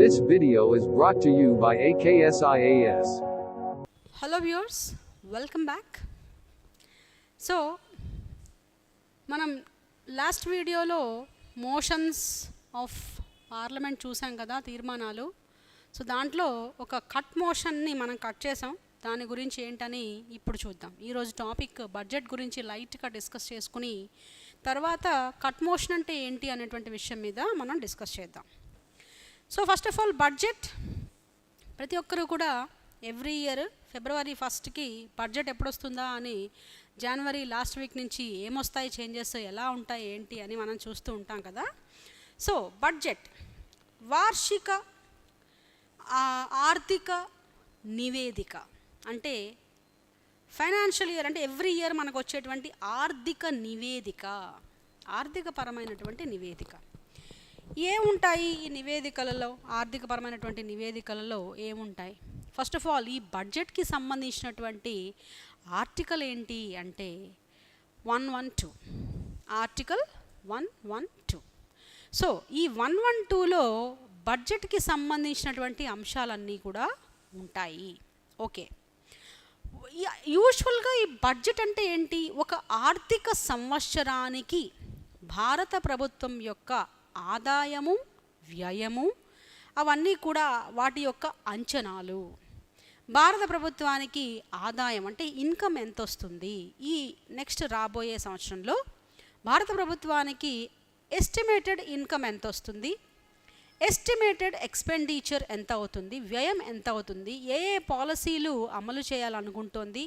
This video is brought to you by AKSIAS. Hello viewers, welcome back. So మనం last వీడియోలో motions off parliament చూసాం కదా, తీర్మానాలు. So దాంట్లో ఒక కట్ మోషన్ని మనం కట్ చేసాం. దాని గురించి ఏంటని ఇప్పుడు చూద్దాం. ఈరోజు టాపిక్ బడ్జెట్ గురించి లైట్గా డిస్కస్ చేసుకుని తర్వాత కట్ మోషన్ అంటే ఏంటి అనేటువంటి విషయం మీద మనం డిస్కస్ చేద్దాం. So first of all budget ప్రతి ఒక్కరూ కూడా ఎవ్రీ ఇయర్ ఫిబ్రవరి 1కి బడ్జెట్ ఎప్పుడు వస్తుందా అని జనవరి లాస్ట్ వీక్ నుంచి ఏమొస్తాయి, చేంజెస్ ఎలా ఉంటాయి ఏంటి అని మనం చూస్తూ ఉంటాం కదా. సో బడ్జెట్ వార్షిక ఆర్థిక నివేదిక అంటే ఫైనాన్షియల్ ఇయర్ అంటే ఎవ్రీ ఇయర్ మనకు వచ్చేటువంటి ఆర్థిక నివేదిక, ఆర్థికపరమైనటువంటి నివేదిక. ఏముంటాయి ఈ నివేదికలలో, ఆర్థికపరమైనటువంటి నివేదికలలో ఏముంటాయి? ఫస్ట్ ఆఫ్ ఆల్ ఈ బడ్జెట్కి సంబంధించినటువంటి ఆర్టికల్ ఏంటి అంటే 112, ఆర్టికల్ 112. సో ఈ 112లో బడ్జెట్కి సంబంధించినటువంటి అంశాలన్నీ కూడా ఉంటాయి. ఓకే, యూజువల్గా ఈ బడ్జెట్ అంటే ఏంటి? ఒక ఆర్థిక సంవత్సరానికి భారత ప్రభుత్వం యొక్క ఆదాయము, వ్యయము అవన్నీ కూడా వాటి యొక్క అంచనాలు. భారత ప్రభుత్వానికి ఆదాయం అంటే ఇన్కమ్ ఎంత వస్తుంది, ఈ నెక్స్ట్ రాబోయే సంవత్సరంలో భారత ప్రభుత్వానికి ఎస్టిమేటెడ్ ఇన్కమ్ ఎంత వస్తుంది, ఎస్టిమేటెడ్ ఎక్స్పెండిచర్ ఎంత అవుతుంది, వ్యయం ఎంత అవుతుంది, ఏ ఏ పాలసీలు అమలు చేయాలనుకుంటోంది,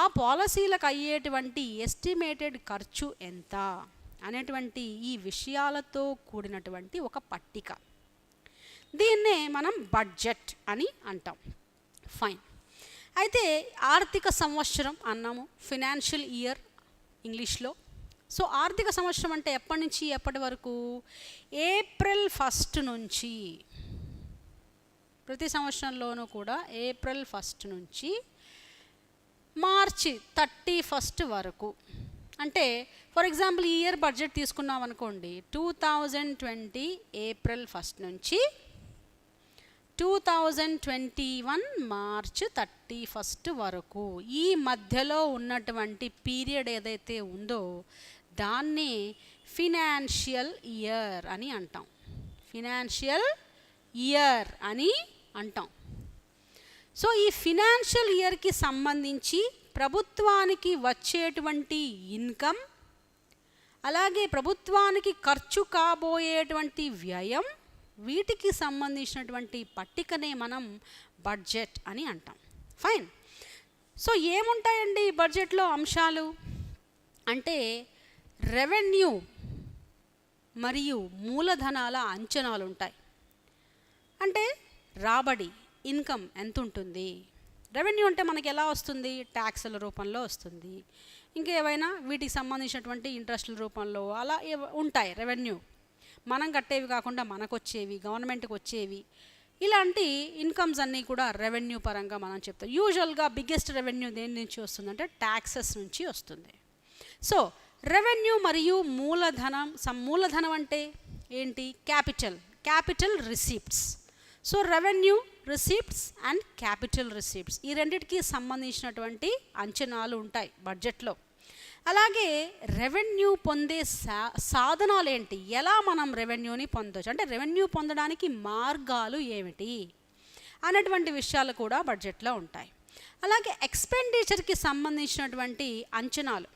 ఆ పాలసీలకు అయ్యేటువంటి ఎస్టిమేటెడ్ ఖర్చు ఎంత అనేటువంటి ఈ విషయాలతో కూడినటువంటి ఒక పట్టిక. దీన్నే మనం బడ్జెట్ అని అంటాం. ఫైన్. అయితే ఆర్థిక సంవత్సరం అన్నాము, ఫినాన్షియల్ ఇయర్ ఇంగ్లీష్లో. సో ఆర్థిక సంవత్సరం అంటే ఎప్పటి నుంచి ఎప్పటి వరకు? ఏప్రిల్ 1 నుంచి, ప్రతి సంవత్సరంలోనూ కూడా ఏప్రిల్ 1 నుంచి మార్చి 31 వరకు. అంటే ఫర్ ఎగ్జాంపుల్ ఈ ఇయర్ బడ్జెట్ తీసుకున్నాం అనుకోండి, 2020 ఏప్రిల్ 1 నుంచి 2021 మార్చ్ 31 వరకు ఈ మధ్యలో ఉన్నటువంటి పీరియడ్ ఏదైతే ఉందో దాన్ని ఫినాన్షియల్ ఇయర్ అని అంటాం. ఫినాన్షియల్ ఇయర్ అని అంటాం. సో ఈ ఫినాన్షియల్ ఇయర్కి సంబంధించి ప్రభుత్వానికి వచ్చేటువంటి ఇన్కమ్, అలాగే ప్రభుత్వానికి ఖర్చు కాబోయేటువంటి వ్యయం, వీటికి సంబంధించినటువంటి పట్టికనే మనం బడ్జెట్ అని అంటాం. ఫైన్. సో ఏముంటాయండి బడ్జెట్లో అంశాలు అంటే రెవెన్యూ మరియు మూలధనాల అంచనాలు ఉంటాయి. అంటే రాబడి, ఇన్కమ్ ఎంత ఉంటుంది. రెవెన్యూ అంటే మనకి ఎలా వస్తుంది? ట్యాక్సుల రూపంలో వస్తుంది, ఇంకేవైనా వీటికి సంబంధించినటువంటి ఇంట్రెస్ట్ల రూపంలో అలా ఉంటాయి. రెవెన్యూ మనం కట్టేవి కాకుండా మనకు వచ్చేవి, గవర్నమెంట్కి వచ్చేవి, ఇలాంటి ఇన్కమ్స్ అన్నీ కూడా రెవెన్యూ పరంగా మనం చెప్తాం. యూజువల్గా బిగ్గెస్ట్ రెవెన్యూ దేని నుంచి వస్తుందంటే ట్యాక్సెస్ నుంచి వస్తుంది. సో రెవెన్యూ మరియు మూలధనం. మూలధనం అంటే ఏంటి? Capital receipts. So revenue receipts and capital receipts ఈ రెండింటికి సంబంధించినటువంటి అంచనాలు ఉంటాయి బడ్జెట్లో. అలాగే రెవెన్యూ పొందే సాధనాలు ఏంటి, ఎలా మనం రెవెన్యూని పొందవచ్చు, అంటే రెవెన్యూ పొందడానికి మార్గాలు ఏమిటి అనేటువంటి విషయాలు కూడా బడ్జెట్లో ఉంటాయి. అలాగే ఎక్స్పెండిచర్కి సంబంధించినటువంటి అంచనాలు,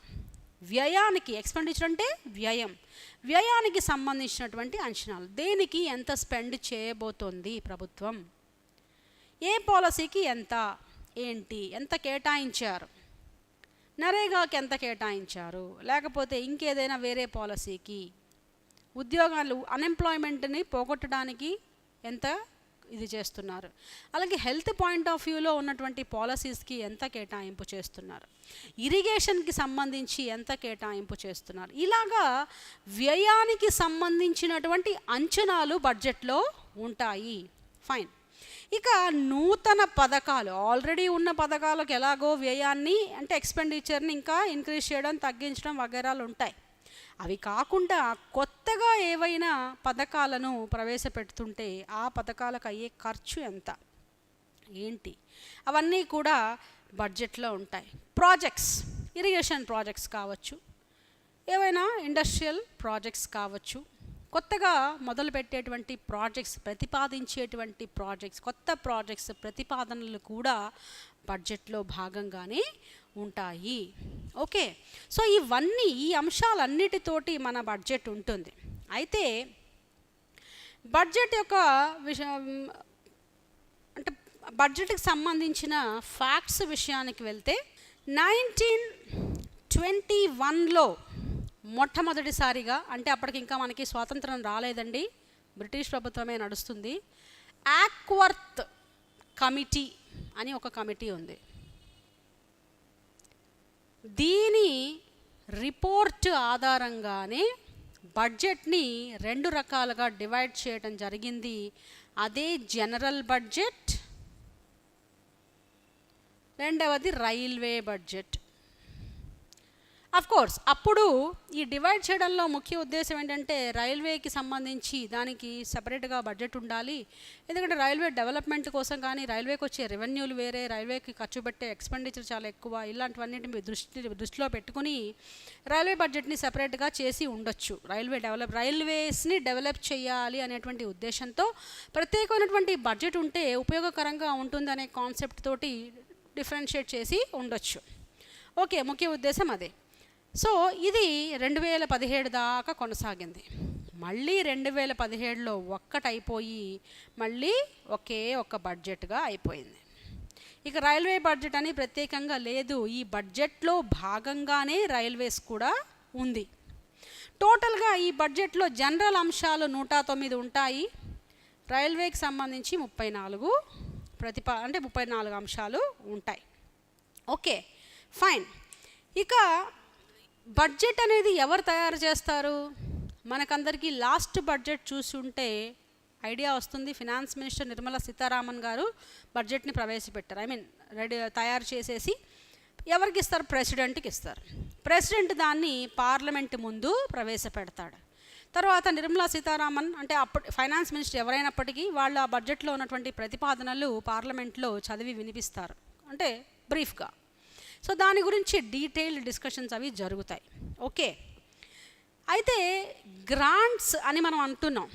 వ్యయానికి, ఎక్స్పెండిచర్ అంటే వ్యయం, వ్యయానికి సంబంధించినటువంటి అంచనాలు. దేనికి ఎంత స్పెండ్ చేయబోతోంది ప్రభుత్వం, ఏ పాలసీకి ఎంత, ఏంటి, ఎంత కేటాయించారు, నరేగాకి ఎంత కేటాయించారు, లేకపోతే ఇంకేదైనా వేరే పాలసీకి, ఉద్యోగాలు అన్ఎంప్లాయ్మెంట్ని పోగొట్టడానికి ఎంత ఇది చేస్తున్నారు, అలాగే హెల్త్ పాయింట్ ఆఫ్ వ్యూలో ఉన్నటువంటి పాలసీస్కి ఎంత కేటాయింపు చేస్తున్నారు, ఇరిగేషన్కి సంబంధించి ఎంత కేటాయింపు చేస్తున్నారు. ఇలాగా వ్యయానికి సంబంధించినటువంటి అంచనాలు బడ్జెట్లో ఉంటాయి. ఫైన్. ఇక నూతన పథకాలు, ఆల్రెడీ ఉన్న పథకాలకు ఎలాగో వ్యయాన్ని అంటే ఎక్స్పెండిచర్ని ఇంకా ఇంక్రీజ్ చేయడం, తగ్గించడం వగైరాలు ఉంటాయి. అవి కాకుండా కొత్తగా ఏవైనా పథకాలను ప్రవేశపెడుతుంటే ఆ పథకాలకు అయ్యే ఖర్చు ఎంత ఏంటి అవన్నీ కూడా బడ్జెట్లో ఉంటాయి. ప్రాజెక్ట్స్, ఇరిగేషన్ ప్రాజెక్ట్స్ కావచ్చు, ఏవైనా ఇండస్ట్రియల్ ప్రాజెక్ట్స్ కావచ్చు, కొత్తగా మొదలుపెట్టేటువంటి ప్రాజెక్ట్స్, ప్రతిపాదించేటువంటి ప్రాజెక్ట్స్, కొత్త ప్రాజెక్ట్స్ ప్రతిపాదనలు కూడా బడ్జెట్లో భాగంగానే ఉంటాయి. ఓకే, సో ఇవన్నీ, ఈ అంశాలన్నిటితోటి మన బడ్జెట్ ఉంటుంది. అయితే బడ్జెట్ యొక్క విషయం అంటే బడ్జెట్కి సంబంధించిన ఫ్యాక్ట్స్ విషయానికి వెళ్తే 1921లో మొట్టమొదటిసారిగా, అంటే అప్పటికి ఇంకా మనకి స్వాతంత్రం రాలేదండి, బ్రిటిష్ ప్రభుత్వమే నడుస్తుంది, యాక్వర్త్ కమిటీ అని ఒక కమిటీ ఉంది. దీని రిపోర్ట్ ఆధారంగానే బడ్జెట్ని 2 రకాలుగా డివైడ్ చేయడం జరిగింది. అదే జనరల్ బడ్జెట్, రెండవది రైల్వే బడ్జెట్. కోర్స్ అప్పుడు ఈ డివైడ్ చేయడంలో ముఖ్య ఉద్దేశం ఏంటంటే రైల్వేకి సంబంధించి దానికి సపరేట్గా బడ్జెట్ ఉండాలి. ఎందుకంటే రైల్వే డెవలప్మెంట్ కోసం కానీ, రైల్వేకి వచ్చే రెవెన్యూలు వేరే, రైల్వేకి ఖర్చు పెట్టే ఎక్స్పెండిచర్ చాలా ఎక్కువ, ఇలాంటివన్నిటిని దృష్టిలో పెట్టుకుని రైల్వే బడ్జెట్ని సపరేట్గా చేసి ఉండొచ్చు. రైల్వేస్ని డెవలప్ చేయాలి అనేటువంటి ఉద్దేశంతో ప్రత్యేకమైనటువంటి బడ్జెట్ ఉంటే ఉపయోగకరంగా ఉంటుంది అనే కాన్సెప్ట్ తోటి డిఫరెన్షియేట్ చేసి ఉండొచ్చు. ఓకే, ముఖ్య ఉద్దేశం అదే. సో ఇది 2017 దాకా కొనసాగింది. మళ్ళీ 2017లో ఒక్కటైపోయి మళ్ళీ ఒక్క బడ్జెట్గా అయిపోయింది. ఇక రైల్వే బడ్జెట్ అని ప్రత్యేకంగా లేదు, ఈ బడ్జెట్లో భాగంగానే రైల్వేస్ కూడా ఉంది. టోటల్గా ఈ బడ్జెట్లో జనరల్ అంశాలు 109 ఉంటాయి. రైల్వేకి సంబంధించి 34 అంశాలు ఉంటాయి. Okay, fine. ఇక బడ్జెట్ అనేది ఎవరు తయారు చేస్తారు? మనకందరికీ లాస్ట్ బడ్జెట్ చూసుంటే ఐడియా వస్తుంది. ఫినాన్స్ మినిస్టర్ నిర్మలా సీతారామన్ గారు బడ్జెట్ని ప్రవేశపెట్టారు. తయారు చేసేసి ఎవరికి ఇస్తారు? ప్రెసిడెంట్కి ఇస్తారు. ప్రెసిడెంట్ దాన్ని పార్లమెంట్ ముందు ప్రవేశపెడతాడు. తర్వాత నిర్మలా సీతారామన్, అంటే అప్పుడు ఫైనాన్స్ మినిస్టర్ ఎవరైనప్పటికీ, వాళ్ళు ఆ బడ్జెట్లో ఉన్నటువంటి ప్రతిపాదనలు పార్లమెంట్లో చదివి వినిపిస్తారు, అంటే బ్రీఫ్గా. సో దాని గురించి డీటెయిల్డ్ డిస్కషన్స్ అవి జరుగుతాయి. ఓకే, అయితే గ్రాంట్స్ అని మనం అంటున్నాం.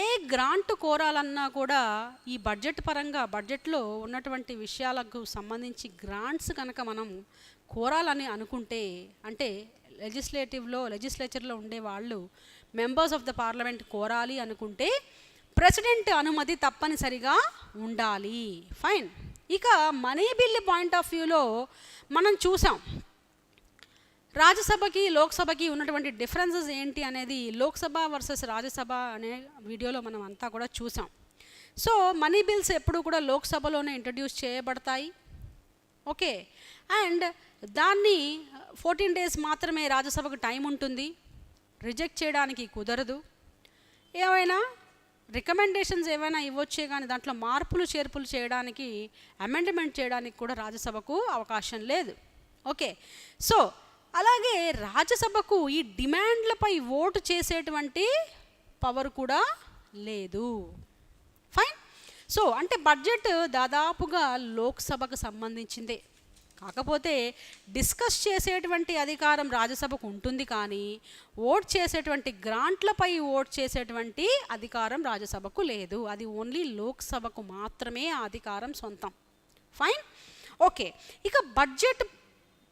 ఏ గ్రాంట్ కోరాలన్నా కూడా ఈ బడ్జెట్ పరంగా, బడ్జెట్లో ఉన్నటువంటి విషయాలకు సంబంధించి గ్రాంట్స్ కనుక మనం కోరాలని అనుకుంటే, అంటే లెజిస్లేచర్లో ఉండే వాళ్ళు, మెంబర్స్ ఆఫ్ ద పార్లమెంట్ కోరాలి అనుకుంటే ప్రెసిడెంట్ అనుమతి తప్పనిసరిగా ఉండాలి. ఫైన్. ఇక మనీ బిల్ పాయింట్ ఆఫ్ వ్యూలో మనం చూసాం రాజ్యసభకి లోక్సభకి ఉన్నటువంటి డిఫరెన్సెస్ ఏంటి అనేది. లోక్సభ వర్సెస్ రాజ్యసభ అనే వీడియోలో మనం అంతా కూడా చూసాం. సో మనీ బిల్స్ ఎప్పుడు కూడా లోక్సభలోనే ఇంట్రడ్యూస్ చేయబడతాయి. ఓకే, అండ్ దాన్ని 14 days మాత్రమే రాజ్యసభకు టైం ఉంటుంది, రిజెక్ట్ చేయడానికి కుదరదు. ఏమైనా రికమెండేషన్స్ ఏమైనా ఇవ్వచ్చే కానీ దాంట్లో మార్పులు చేర్పులు చేయడానికి, అమెండ్మెంట్ చేయడానికి కూడా రాజ్యసభకు అవకాశం లేదు. ఓకే, సో అలాగే రాజ్యసభకు ఈ డిమాండ్లపై ఓటు చేసేటువంటి పవర్ కూడా లేదు. ఫైన్. సో అంటే బడ్జెట్ దాదాపుగా లోక్సభకు సంబంధించిందే, కాకపోతే డిస్కస్ చేసేటువంటి అధికారం రాజ్యసభకు ఉంటుంది, కానీ ఓట్ చేసేటువంటి గ్రాంట్లపై ఓట్ చేసేటువంటి అధికారం రాజ్యసభకు లేదు. అది ఓన్లీ లోక్సభకు మాత్రమే ఆ అధికారం సొంతం. ఫైన్. ఓకే, ఇక బడ్జెట్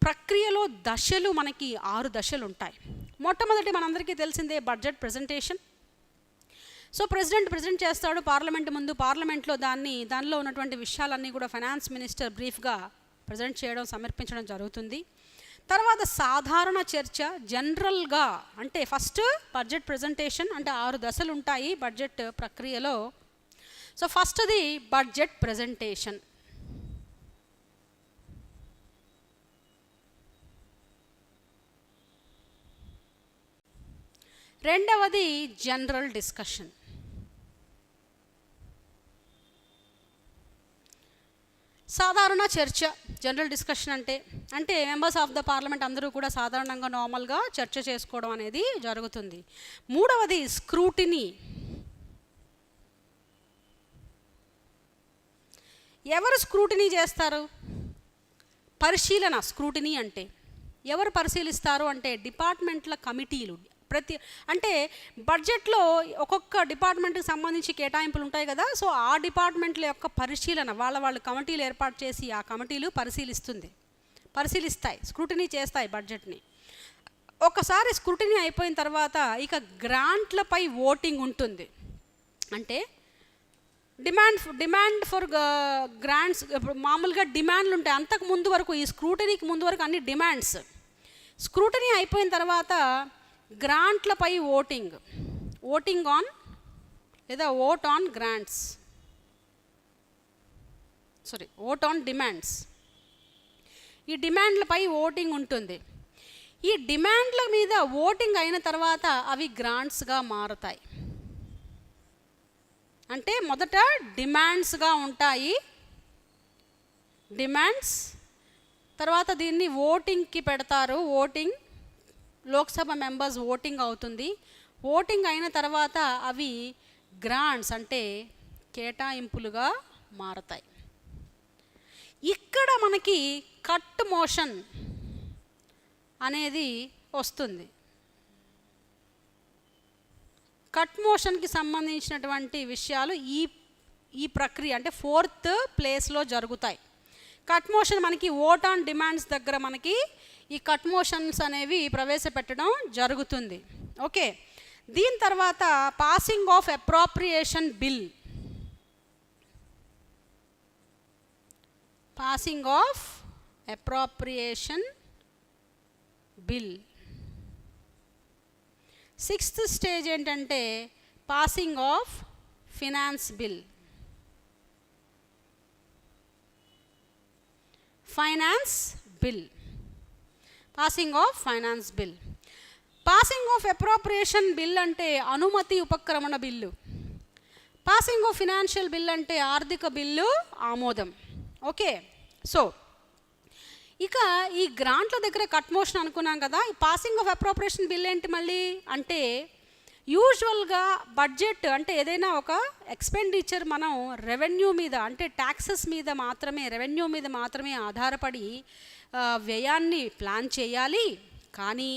ప్రక్రియలో దశలు మనకి 6 దశలు ఉంటాయి. మొట్టమొదటి మనందరికీ తెలిసిందే budget presentation. So president present చేస్తాడు పార్లమెంట్ ముందు. పార్లమెంట్లో దానిలో ఉన్నటువంటి విషయాలన్నీ కూడా ఫైనాన్స్ మినిస్టర్ బ్రీఫ్గా ప్రజెంట్ చేయడం, సమర్పించడం జరుగుతుంది. తర్వాత సాధారణ చర్చ, జనరల్గా, అంటే ఫస్ట్ బడ్జెట్ ప్రజెంటేషన్, అంటే 6 దశలు ఉంటాయి బడ్జెట్ ప్రక్రియలో. సో ఫస్ట్ది బడ్జెట్ ప్రజెంటేషన్. రెండవది జనరల్ డిస్కషన్. సాధారణ చర్చ, జనరల్ డిస్కషన్ అంటే మెంబర్స్ ఆఫ్ ద పార్లమెంట్ అందరూ కూడా సాధారణంగా నార్మల్గా చర్చ చేసుకోవడం అనేది జరుగుతుంది. మూడవది స్క్రూటినీ. ఎవరు స్క్రూటినీ చేస్తారు? పరిశీలన. స్క్రూటినీ అంటే ఎవరు పరిశీలిస్తారు అంటే డిపార్ట్మెంట్ల కమిటీలు. అంటే బడ్జెట్లో ఒక్కొక్క డిపార్ట్మెంట్కి సంబంధించి కేటాయింపులు ఉంటాయి కదా, సో ఆ డిపార్ట్మెంట్ల యొక్క పరిశీలన వాళ్ళు కమిటీలు ఏర్పాటు చేసి ఆ కమిటీలు పరిశీలిస్తాయి, స్క్రూటినీ చేస్తాయి బడ్జెట్ని. ఒకసారి స్క్రూటినీ అయిపోయిన తర్వాత ఇక గ్రాంట్లపై ఓటింగ్ ఉంటుంది. అంటే డిమాండ్ ఫర్ గ్రాంట్స్. ఇప్పుడు మామూలుగా డిమాండ్లు ఉంటాయి. అంతకు ముందు వరకు, ఈ స్క్రూటినీకి ముందు వరకు అన్ని డిమాండ్స్. స్క్రూటినీ అయిపోయిన తర్వాత గ్రాంట్లపై ఓటింగ్ ఆన్ లేదా vote on grants, vote on demands. ఈ డిమాండ్లపై ఓటింగ్ ఉంటుంది. ఈ డిమాండ్ల మీద ఓటింగ్ అయిన తర్వాత అవి గ్రాంట్స్గా మారుతాయి. అంటే మొదట డిమాండ్స్గా ఉంటాయి, డిమాండ్స్ తర్వాత దీన్ని ఓటింగ్కి పెడతారు. ఓటింగ్, లోక్సభ మెంబర్స్ ఓటింగ్ అవుతుంది. ఓటింగ్ అయిన తర్వాత అవి గ్రాంట్స్ అంటే కేటాయింపులుగా మారతాయి. ఇక్కడ మనకి కట్ మోషన్ అనేది వస్తుంది. కట్ మోషన్కి సంబంధించినటువంటి విషయాలు ఈ ప్రక్రియ అంటే 4th ప్లేస్లో జరుగుతాయి. కట్ మోషన్ మనకి ఓట్ ఆన్ డిమాండ్స్ దగ్గర మనకి ఈ కట్ మోషన్స్ అనేవి ప్రవేశపెట్టడం జరుగుతుంది. ఓకే, దీని తర్వాత passing of appropriation bill. Passing of appropriation bill. 6th stage ఏంటంటే passing of finance bill. Passing of finance bill. Passing of appropriation bill అంటే అనుమతి ఉపక్రమణ bill. Passing of financial bill అంటే ఆర్థిక బిల్లు ఆమోదం. ఓకే, సో ఇక ఈ గ్రాంట్ల దగ్గర కట్ మోషన్ అనుకున్నాం కదా. ఈ పాసింగ్ ఆఫ్ అప్రోప్రియేషన్ బిల్ ఏంటి మళ్ళీ అంటే యూజువల్గా బడ్జెట్ అంటే ఏదైనా ఒక ఎక్స్పెండిచర్ మనం రెవెన్యూ మీద అంటే ట్యాక్సెస్ మీద మాత్రమే, రెవెన్యూ మీద మాత్రమే ఆధారపడి వ్యయాన్ని ప్లాన్ చేయాలి. కానీ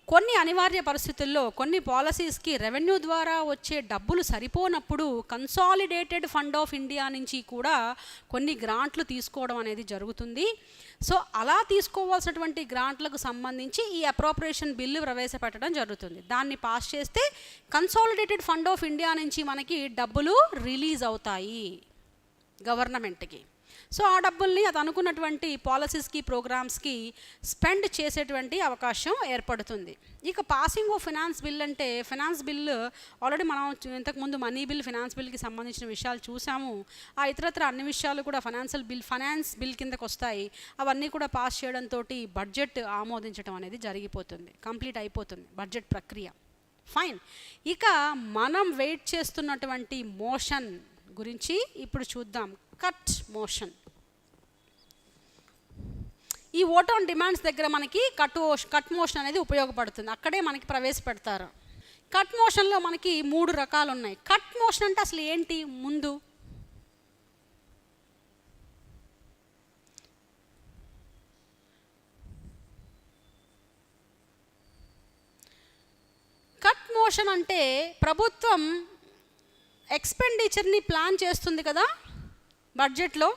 కొన్ని అనివార్య పరిస్థితుల్లో కొన్ని పాలసీస్కి రెవెన్యూ ద్వారా వచ్చే డబ్బులు సరిపోనప్పుడు కన్సాలిడేటెడ్ ఫండ్ ఆఫ్ ఇండియా నుంచి కూడా కొన్ని గ్రాంట్లు తీసుకోవడం అనేది జరుగుతుంది. సో అలా తీసుకోవాల్సినటువంటి గ్రాంట్లకు సంబంధించి ఈ అప్రోప్రియేషన్ బిల్లు ప్రవేశపెట్టడం జరుగుతుంది. దాన్ని పాస్ చేస్తే కన్సాలిడేటెడ్ ఫండ్ ఆఫ్ ఇండియా నుంచి మనకి డబ్బులు రిలీజ్ అవుతాయి గవర్నమెంట్కి. సో ఆ డబ్బుల్ని అది అనుకున్నటువంటి పాలసీస్కి, ప్రోగ్రామ్స్కి స్పెండ్ చేసేటువంటి అవకాశం ఏర్పడుతుంది. ఇక పాసింగ్ ఆఫ్ ఫినాన్స్ బిల్ అంటే ఫినాన్స్ బిల్లు ఆల్రెడీ మనం ఇంతకుముందు మనీ బిల్, ఫినాన్స్ బిల్కి సంబంధించిన విషయాలు చూసాము. ఆ ఇతరత్ర అన్ని విషయాలు కూడా ఫైనాన్స్ బిల్ కిందకు వస్తాయి. అవన్నీ కూడా పాస్ చేయడంతో బడ్జెట్ ఆమోదించడం అనేది జరిగిపోతుంది, కంప్లీట్ అయిపోతుంది బడ్జెట్ ప్రక్రియ. ఫైన్. ఇక మనం వెయిట్ చేస్తున్నటువంటి మోషన్ గురించి ఇప్పుడు చూద్దాం. Cut motion. ఈ ఓట్ ఆన్ డిమాండ్స్ దగ్గర మనకి కట్ మోషన్ అనేది ఉపయోగపడుతుంది. అక్కడే మనకి ప్రవేశపెడతారు. కట్ మోషన్లో మనకి 3 రకాలు ఉన్నాయి. కట్ మోషన్ అంటే అసలు ఏంటి? ముందు కట్ మోషన్ అంటే ప్రభుత్వం ఎక్స్పెండిచర్ని ప్లాన్ చేస్తుంది కదా బడ్జెట్లో.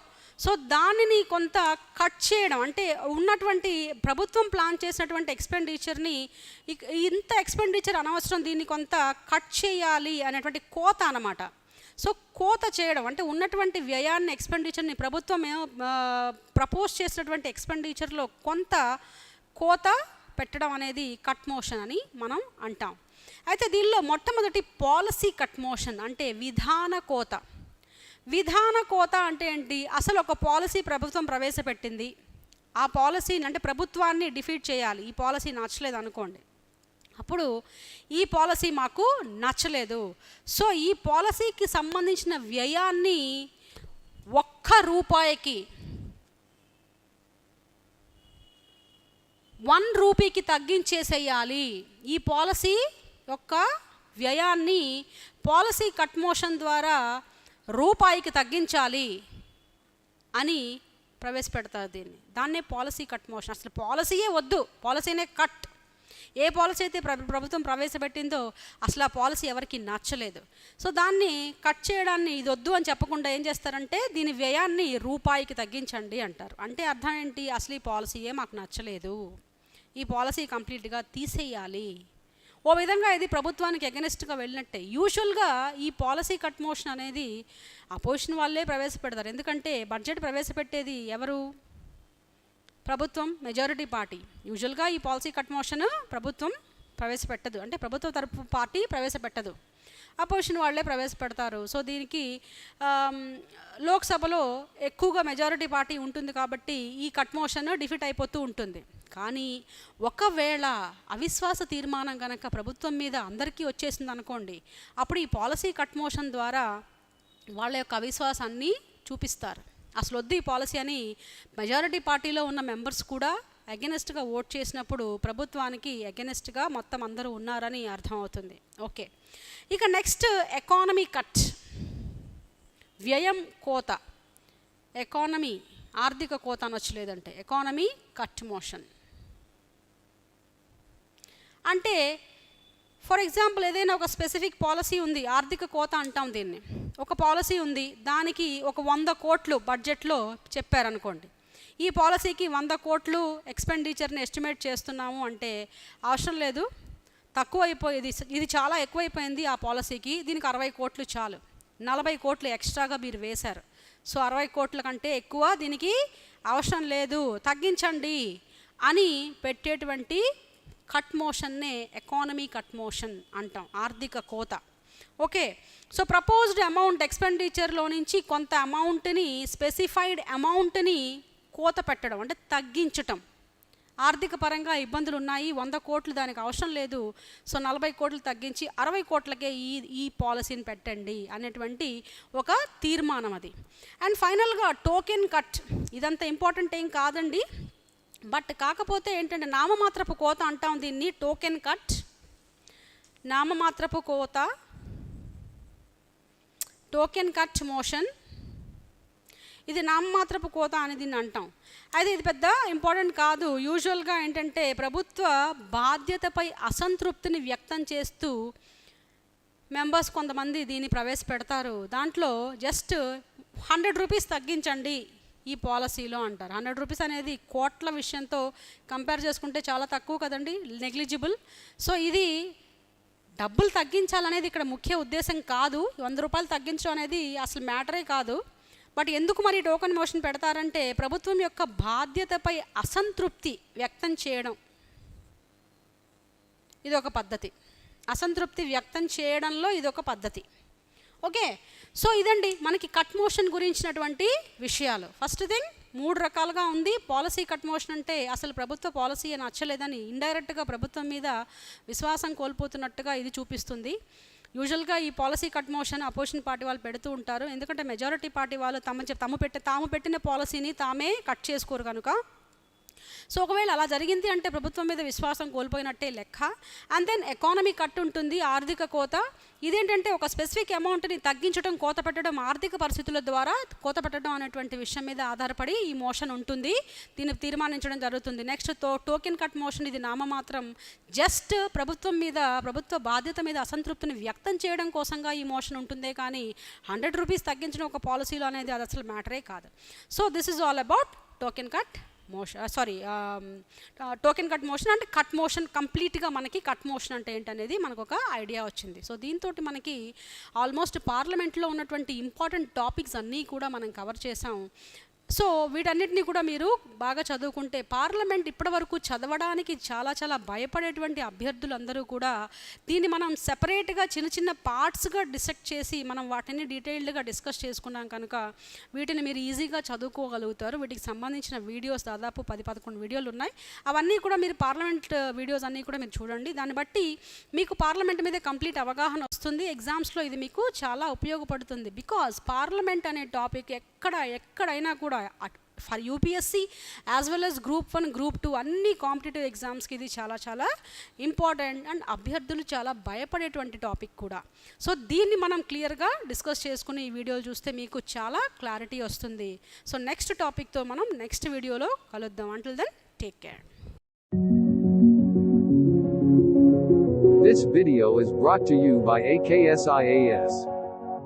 సో దానిని కొంత కట్ చేయడం అంటే ఉన్నటువంటి ప్రభుత్వం ప్లాన్ చేసినటువంటి ఎక్స్పెండిచర్ని ఇంత ఎక్స్పెండిచర్ అనవసరం, దీన్ని కొంత కట్ చేయాలి అనేటువంటి కోత అన్నమాట. సో కోత చేయడం అంటే ఉన్నటువంటి వ్యయాన్ని, ఎక్స్పెండిచర్ని ప్రభుత్వం ప్రపోజ్ చేసినటువంటి ఎక్స్పెండిచర్లో కొంత కోత పెట్టడం అనేది కట్ మోషన్ అని మనం అంటాం. అయితే దీనిలో మొట్టమొదటి పాలసీ కట్ మోషన్ అంటే విధాన కోత. విధాన కోత అంటే ఏంటి? అసలు ఒక పాలసీ ప్రభుత్వం ప్రవేశపెట్టింది, ఆ పాలసీని అంటే ప్రభుత్వాన్ని డిఫీట్ చేయాలి. ఈ పాలసీ నచ్చలేదు అనుకోండి, అప్పుడు ఈ పాలసీ మాకు నచ్చలేదు, సో ఈ పాలసీకి సంబంధించిన వ్యయాన్ని 1 రూపాయికి రూపీకి తగ్గించేసేయాలి, ఈ పాలసీ యొక్క వ్యయాన్ని పాలసీ కట్ మోషన్ ద్వారా రూపాయికి తగ్గించాలి అని ప్రవేశపెడతారు. దాన్నే పాలసీ కట్ మోషన్. అసలు పాలసీయే వద్దు, పాలసీనే కట్. ఏ పాలసీ అయితే ప్రభుత్వం ప్రవేశపెట్టిందో అసలు ఆ పాలసీ ఎవరికి నచ్చలేదు. సో దాన్ని కట్ చేయడాన్ని ఇది వద్దు అని చెప్పకుండా ఏం చేస్తారంటే దీని వ్యయాన్ని రూపాయికి తగ్గించండి అంటారు. అంటే అర్థం ఏంటి, అసలు ఈ పాలసీయే మాకు నచ్చలేదు, ఈ పాలసీ కంప్లీట్గా తీసేయాలి. ఓ విధంగా ఇది ప్రభుత్వానికి ఎగనెస్ట్గా వెళ్ళినట్టే. యూజువల్గా ఈ పాలసీ కట్ మోషన్ అనేది అపోజిషన్ వాళ్ళే ప్రవేశపెడతారు. ఎందుకంటే బడ్జెట్ ప్రవేశపెట్టేది ఎవరు, ప్రభుత్వం, మెజారిటీ పార్టీ. యూజువల్గా ఈ పాలసీ కట్ మోషన్ ప్రభుత్వం ప్రవేశపెట్టదు, అంటే ప్రభుత్వ తరపు పార్టీ ప్రవేశపెట్టదు, అపోజిషన్ వాళ్ళే ప్రవేశపెడతారు. సో దీనికి లోక్సభలో ఎక్కువగా మెజారిటీ పార్టీ ఉంటుంది కాబట్టి ఈ కట్ మోషన్ డిఫీట్ అయిపోతూ ఉంటుంది. కానీ ఒకవేళ అవిశ్వాస తీర్మానం కనుక ప్రభుత్వం మీద అందరికీ వచ్చేసింది అనుకోండి, అప్పుడు ఈ పాలసీ కట్ మోషన్ ద్వారా వాళ్ళ యొక్క అవిశ్వాసాన్ని చూపిస్తారు. అసలు వద్దు ఈ పాలసీ అని మెజారిటీ పార్టీలో ఉన్న మెంబర్స్ కూడా అగెనెస్ట్గా ఓట్ చేసినప్పుడు ప్రభుత్వానికి అగెనెస్ట్గా మొత్తం అందరూ ఉన్నారని అర్థమవుతుంది. ఓకే, ఇక నెక్స్ట్ ఎకానమీ కట్, వ్యయం కోత. ఎకానమీ ఆర్థిక కోత అనొచ్చలేదంటే ఎకానమీ కట్ మోషన్. అంటే ఫర్ ఎగ్జాంపుల్ ఏదైనా ఒక స్పెసిఫిక్ పాలసీ ఉంది, ఆర్థిక కోత అంటాం దీన్ని. ఒక పాలసీ ఉంది, దానికి ఒక 100 కోట్లు బడ్జెట్లో చెప్పారనుకోండి. ఈ పాలసీకి 100 కోట్లు ఎక్స్పెండిచర్ని ఎస్టిమేట్ చేస్తున్నాము అంటే అవసరం లేదు, తక్కువ అయిపోయేది, ఇది చాలా ఎక్కువైపోయింది ఆ పాలసీకి, దీనికి 60 కోట్లు చాలు, 40 కోట్లు ఎక్స్ట్రాగా మీరు వేశారు, సో 60 కోట్ల కంటే ఎక్కువ దీనికి అవసరం లేదు, తగ్గించండి అని పెట్టేటువంటి కట్ మోషన్నే ఎకానమీ కట్ మోషన్ అంటాం, ఆర్థిక కోత. ఓకే, సో ప్రపోజ్డ్ అమౌంట్ ఎక్స్పెండిచర్లో నుంచి కొంత అమౌంట్ని, స్పెసిఫైడ్ అమౌంట్ని కోత పెట్టడం అంటే తగ్గించటం. ఆర్థిక పరంగా ఇబ్బందులు ఉన్నాయి, 100 కోట్లు దానికి అవసరం లేదు, సో 40 కోట్లు తగ్గించి 60 కోట్లకే ఈ పాలసీని పెట్టండి అనేటువంటి ఒక తీర్మానం అది. అండ్ ఫైనల్గా టోకెన్ కట్. ఇదంతా ఇంపార్టెంట్ ఏం కాదండి, బట్ కాకపోతే ఏంటంటే నామమాత్రపు కోత అంటాం దీన్ని, టోకెన్ కట్, నామమాత్రపు కోత, టోకెన్ కట్ మోషన్, ఇది నామమాత్రపు కోత అని దీన్ని అంటాం. అయితే ఇది పెద్ద ఇంపార్టెంట్ కాదు. యూజువల్గా ఏంటంటే ప్రభుత్వ బాధ్యతపై అసంతృప్తిని వ్యక్తం చేస్తూ మెంబర్స్ కొంతమంది దీన్ని ప్రవేశపెడతారు. దాంట్లో జస్ట్ 100 రూపీస్ తగ్గించండి ఈ పాలసీలో అంటారు. 100 రూపీస్ అనేది కోట్ల విషయంతో కంపేర్ చేసుకుంటే చాలా తక్కువ కదండి, నెగ్లిజిబుల్. సో ఇది డబ్బులు తగ్గించాలనేది ఇక్కడ ముఖ్య ఉద్దేశం కాదు, 100 రూపాయలు తగ్గించడం అనేది అసలు మ్యాటరే కాదు. బట్ ఎందుకు మరి టోకెన్ మోషన్ పెడతారంటే ప్రభుత్వం యొక్క బాధ్యతపై అసంతృప్తి వ్యక్తం చేయడం, ఇది ఒక పద్ధతి. అసంతృప్తి వ్యక్తం చేయడంలో ఇది ఒక పద్ధతి. ఓకే, సో ఇదండి మనకి కట్ మోషన్ గురించినటువంటి విషయాలు. ఫస్ట్ థింగ్ 3 రకాలుగా ఉంది. పాలసీ కట్ మోషన్ అంటే అసలు ప్రభుత్వ పాలసీ నచ్చలేదని ఇండైరెక్ట్గా ప్రభుత్వం మీద విశ్వాసం కోల్పోతున్నట్టుగా ఇది చూపిస్తుంది. యూజువల్గా ఈ policy cut motion opposition party వాళ్ళు పెడుతూ ఉంటారు, ఎందుకంటే మెజారిటీ పార్టీ వాళ్ళు తాము పెట్టిన పాలసీని తామే కట్ చేసుకోరు కనుక. సో ఒకవేళ అలా జరిగింది అంటే ప్రభుత్వం మీద విశ్వాసం కోల్పోయినట్టే లెక్క. అండ్ దెన్ ఎకానమీ కట్ ఉంటుంది, ఆర్థిక కోత. ఇదేంటంటే ఒక స్పెసిఫిక్ అమౌంట్ని తగ్గించడం, కోత పెట్టడం, ఆర్థిక పరిస్థితుల ద్వారా కోత పెట్టడం అనేటువంటి విషయం మీద ఆధారపడి ఈ మోషన్ ఉంటుంది, దీన్ని తీర్మానించడం జరుగుతుంది. నెక్స్ట్ టోకెన్ కట్ మోషన్, ఇది నామమాత్రం, జస్ట్ ప్రభుత్వం మీద, ప్రభుత్వ బాధ్యత మీద అసంతృప్తిని వ్యక్తం చేయడం కోసంగా ఈ మోషన్ ఉంటుందే కానీ 100 రూపీస్ తగ్గించడం ఒక పాలసీలో అనేది అది అసలు మ్యాటరే కాదు. So this is all about token cut motion, token cut motion. అంటే కట్ మోషన్ కంప్లీట్గా మనకి కట్ మోషన్ అంటే ఏంటనేది మనకు ఒక ఐడియా వచ్చింది. సో దీంతో మనకి ఆల్మోస్ట్ పార్లమెంట్లో ఉన్నటువంటి ఇంపార్టెంట్ టాపిక్స్ అన్నీ కూడా మనం కవర్ చేసాం. సో వీటన్నిటిని కూడా మీరు బాగా చదువుకుంటే, పార్లమెంట్ ఇప్పటివరకు చదవడానికి చాలా చాలా భయపడేటువంటి అభ్యర్థులందరూ కూడా దీన్ని మనం సెపరేట్గా చిన్న చిన్న పార్ట్స్గా డిసెక్ట్ చేసి మనం వాటిని డీటెయిల్డ్గా డిస్కస్ చేసుకున్నాం కనుక వీటిని మీరు ఈజీగా చదువుకోగలుగుతారు. వీటికి సంబంధించిన వీడియోస్ దాదాపు 10-11 వీడియోలు ఉన్నాయి. అవన్నీ కూడా మీరు పార్లమెంట్ వీడియోస్ అన్నీ కూడా మీరు చూడండి. దాన్ని బట్టి మీకు పార్లమెంట్ మీద కంప్లీట్ అవగాహన వస్తుంది. ఎగ్జామ్స్లో ఇది మీకు చాలా ఉపయోగపడుతుంది. బికాజ్ పార్లమెంట్ అనే టాపిక్ ఎక్కడైనా కూడా for UPSC as well as group 1 group 2 అన్ని కాంపిటేటివ్ ఎగ్జామ్స్కి ఇది చాలా చాలా ఇంపార్టెంట్ అండ్ అభ్యర్థులు చాలా భయపడేటువంటి టాపిక్ కూడా. సో దీన్ని మనం క్లియర్గా డిస్కస్ చేసుకుని ఈ వీడియోలు చూస్తే మీకు చాలా క్లారిటీ వస్తుంది. సో నెక్స్ట్ టాపిక్తో మనం నెక్స్ట్ వీడియోలో కలుద్దాం. Until then take care. This video is brought to you by AKSIAS.